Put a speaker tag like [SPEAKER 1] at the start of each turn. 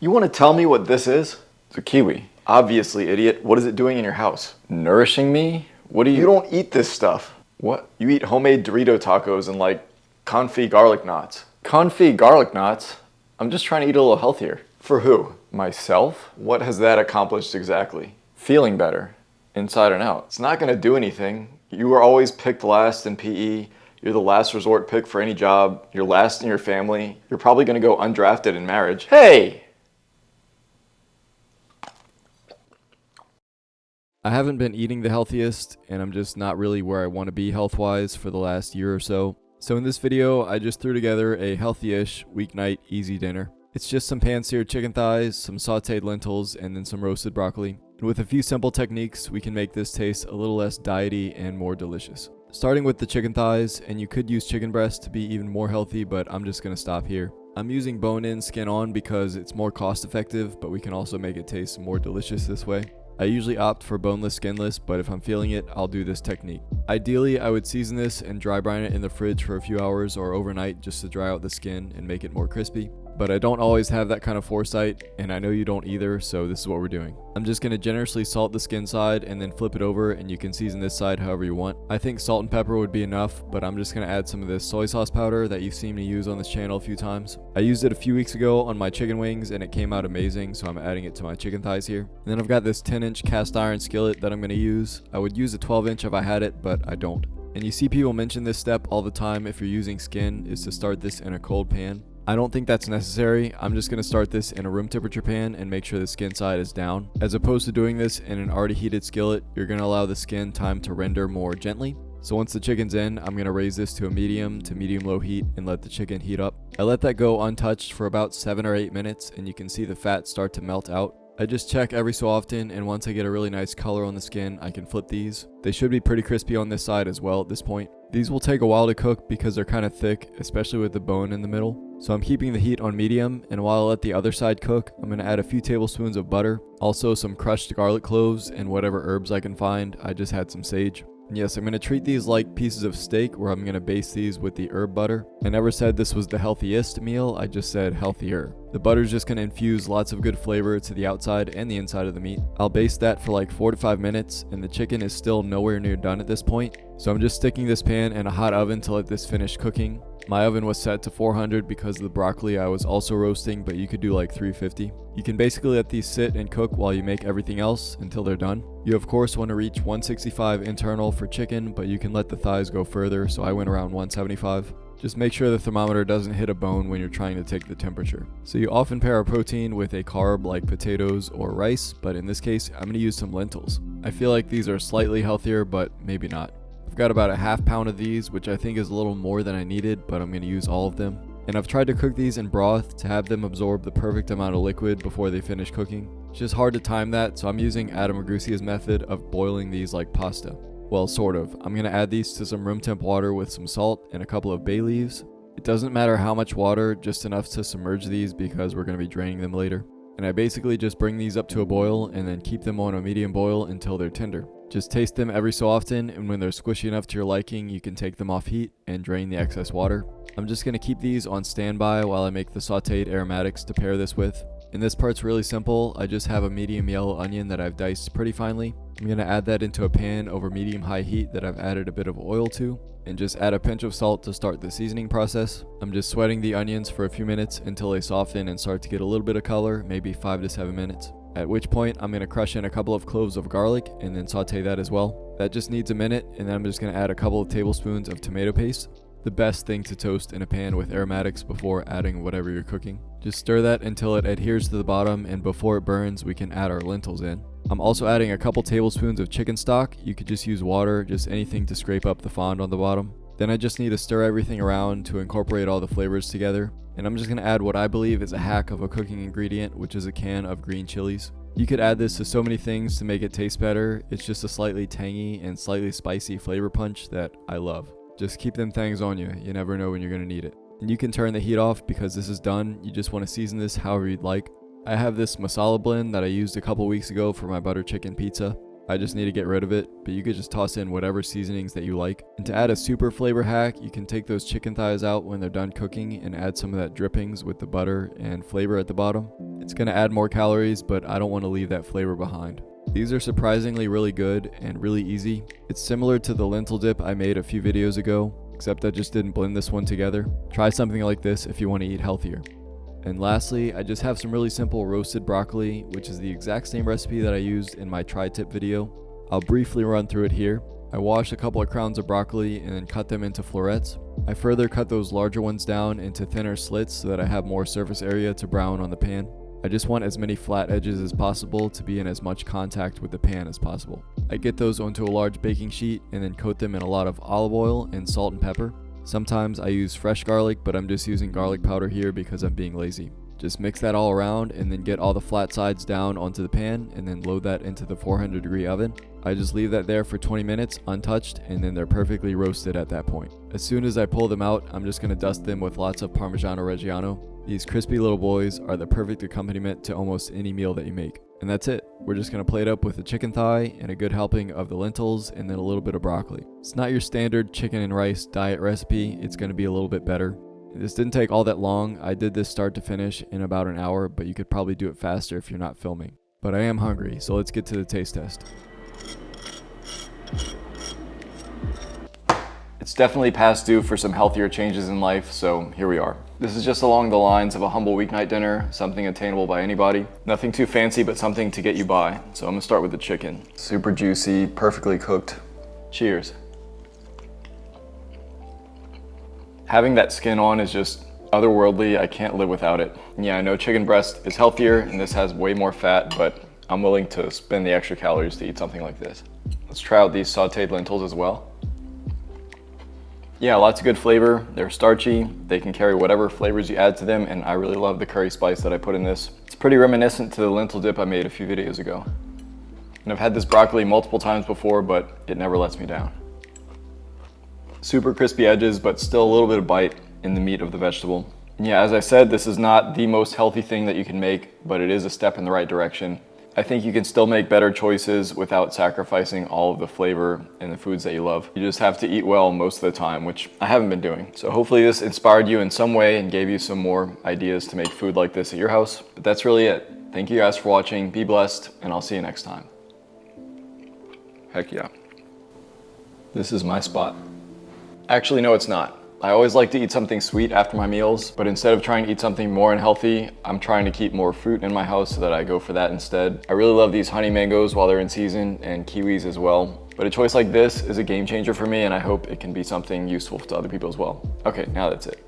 [SPEAKER 1] You want to tell me what this is? It's a kiwi. Obviously, idiot. What is it doing in your house? Nourishing me? What do you... You don't eat this stuff. What? You eat homemade Dorito tacos and like confit garlic knots. Confit garlic knots? I'm just trying to eat a little healthier. For who? Myself? What has that accomplished exactly? Feeling better. Inside and out. It's not going to do anything. You were always picked last in PE. You're the last resort pick for any job. You're last in your family. You're probably going to go undrafted in marriage. Hey!
[SPEAKER 2] I haven't been eating the healthiest, and I'm just not really where I want to be health-wise for the last year or so. So in this video, I just threw together a healthy-ish weeknight easy dinner. It's just some pan-seared chicken thighs, some sautéed lentils, and then some roasted broccoli. And with a few simple techniques, we can make this taste a little less diety and more delicious. Starting with the chicken thighs, and you could use chicken breast to be even more healthy, but I'm just gonna stop here. I'm using bone-in, skin-on because it's more cost-effective, but we can also make it taste more delicious this way. I usually opt for boneless, skinless, but if I'm feeling it, I'll do this technique. Ideally, I would season this and dry brine it in the fridge for a few hours or overnight just to dry out the skin and make it more crispy. But I don't always have that kind of foresight, and I know you don't either, so this is what we're doing. I'm just going to generously salt the skin side and then flip it over, and you can season this side however you want. I think salt and pepper would be enough, but I'm just going to add some of this soy sauce powder that you've seen me use on this channel a few times. I used it a few weeks ago on my chicken wings, and it came out amazing, so I'm adding it to my chicken thighs here. And then I've got this 10-inch cast iron skillet that I'm going to use. I would use a 12-inch if I had it, but I don't. And you see people mention this step all the time if you're using skin, is to start this in a cold pan. I don't think that's necessary. I'm just going to start this in a room temperature pan and make sure the skin side is down. As opposed to doing this in an already heated skillet, you're going to allow the skin time to render more gently. So once the chicken's in, I'm going to raise this to a medium to medium-low heat and let the chicken heat up. I let that go untouched for about 7 or 8 minutes, and you can see the fat start to melt out. I just check every so often, and once I get a really nice color on the skin, I can flip these. They should be pretty crispy on this side as well at this point. These will take a while to cook because they're kind of thick, especially with the bone in the middle. So I'm keeping the heat on medium, and while I let the other side cook, I'm going to add a few tablespoons of butter, also some crushed garlic cloves, and whatever herbs I can find. I just had some sage. And yes, I'm going to treat these like pieces of steak where I'm going to baste these with the herb butter. I never said this was the healthiest meal, I just said healthier. The butter's just going to infuse lots of good flavor to the outside and the inside of the meat. I'll baste that for like 4 to 5 minutes, and the chicken is still nowhere near done at this point. So I'm just sticking this pan in a hot oven to let this finish cooking. My oven was set to 400 because of the broccoli I was also roasting, but you could do like 350. You can basically let these sit and cook while you make everything else until they're done. You of course want to reach 165 internal for chicken, but you can let the thighs go further, so I went around 175. Just make sure the thermometer doesn't hit a bone when you're trying to take the temperature. So you often pair a protein with a carb like potatoes or rice, but in this case, I'm going to use some lentils. I feel like these are slightly healthier, but maybe not. I've got about a half pound of these, which I think is a little more than I needed, but I'm going to use all of them. And I've tried to cook these in broth to have them absorb the perfect amount of liquid before they finish cooking. It's just hard to time that, so I'm using Adam Ragusse's method of boiling these like pasta. Well, sort of. I'm going to add these to some room temp water with some salt and a couple of bay leaves. It doesn't matter how much water, just enough to submerge these because we're going to be draining them later. And I basically just bring these up to a boil and then keep them on a medium boil until they're tender. Just taste them every so often, and when they're squishy enough to your liking, you can take them off heat and drain the excess water. I'm just going to keep these on standby while I make the sauteed aromatics to pair this with. And this part's really simple. I just have a medium yellow onion that I've diced pretty finely. I'm going to add that into a pan over medium-high heat that I've added a bit of oil to, and just add a pinch of salt to start the seasoning process. I'm just sweating the onions for a few minutes until they soften and start to get a little bit of color, maybe 5 to 7 minutes. At which point, I'm going to crush in a couple of cloves of garlic and then saute that as well. That just needs a minute, and then I'm just going to add a couple of tablespoons of tomato paste. The best thing to toast in a pan with aromatics before adding whatever you're cooking. Just stir that until it adheres to the bottom, and before it burns, we can add our lentils in. I'm also adding a couple tablespoons of chicken stock. You could just use water, just anything to scrape up the fond on the bottom. Then I just need to stir everything around to incorporate all the flavors together. And I'm just going to add what I believe is a hack of a cooking ingredient, which is a can of green chilies. You could add this to so many things to make it taste better. It's just a slightly tangy and slightly spicy flavor punch that I love. Just keep them things on you. You never know when you're going to need it. And you can turn the heat off because this is done. You just want to season this however you'd like. I have this masala blend that I used a couple weeks ago for my butter chicken pizza. I just need to get rid of it, but you could just toss in whatever seasonings that you like. And to add a super flavor hack, you can take those chicken thighs out when they're done cooking and add some of that drippings with the butter and flavor at the bottom. It's going to add more calories, but I don't want to leave that flavor behind. These are surprisingly really good and really easy. It's similar to the lentil dip I made a few videos ago, except I just didn't blend this one together. Try something like this if you want to eat healthier. And lastly, I just have some really simple roasted broccoli, which is the exact same recipe that I used in my tri-tip video. I'll briefly run through it here. I washed a couple of crowns of broccoli and then cut them into florets. I further cut those larger ones down into thinner slits so that I have more surface area to brown on the pan. I just want as many flat edges as possible to be in as much contact with the pan as possible. I get those onto a large baking sheet and then coat them in a lot of olive oil and salt and pepper. Sometimes I use fresh garlic, but I'm just using garlic powder here because I'm being lazy. Just mix that all around and then get all the flat sides down onto the pan and then load that into the 400-degree oven. I just leave that there for 20 minutes untouched and then they're perfectly roasted at that point. As soon as I pull them out, I'm just going to dust them with lots of parmigiano reggiano. These crispy little boys are the perfect accompaniment to almost any meal that you make. And that's it. We're just going to plate up with a chicken thigh and a good helping of the lentils and then a little bit of broccoli. It's not your standard chicken and rice diet recipe. It's going to be a little bit better. This didn't take all that long. I did this start to finish in about an hour, but you could probably do it faster if you're not filming. But I am hungry, so let's get to the taste test.
[SPEAKER 1] It's definitely past due for some healthier changes in life, so here we are. This is just along the lines of a humble weeknight dinner, something attainable by anybody. Nothing too fancy, but something to get you by. So I'm gonna start with the chicken. Super juicy, perfectly cooked. Cheers. Having that skin on is just otherworldly. I can't live without it. Yeah, I know chicken breast is healthier and this has way more fat, but I'm willing to spend the extra calories to eat something like this. Let's try out these sautéed lentils as well. Yeah, lots of good flavor. They're starchy. They can carry whatever flavors you add to them, and I really love the curry spice that I put in this. It's pretty reminiscent to the lentil dip I made a few videos ago. And I've had this broccoli multiple times before, but it never lets me down. Super crispy edges, but still a little bit of bite in the meat of the vegetable. And yeah, as I said, this is not the most healthy thing that you can make, but it is a step in the right direction. I think you can still make better choices without sacrificing all of the flavor in the foods that you love. You just have to eat well most of the time, which I haven't been doing. So hopefully this inspired you in some way and gave you some more ideas to make food like this at your house. But that's really it. Thank you guys for watching. Be blessed, and I'll see you next time. Heck yeah. This is my spot. Actually, no, it's not. I always like to eat something sweet after my meals, but instead of trying to eat something more unhealthy, I'm trying to keep more fruit in my house so that I go for that instead. I really love these honey mangoes while they're in season and kiwis as well. But a choice like this is a game changer for me, and I hope it can be something useful to other people as well. Okay, now that's it.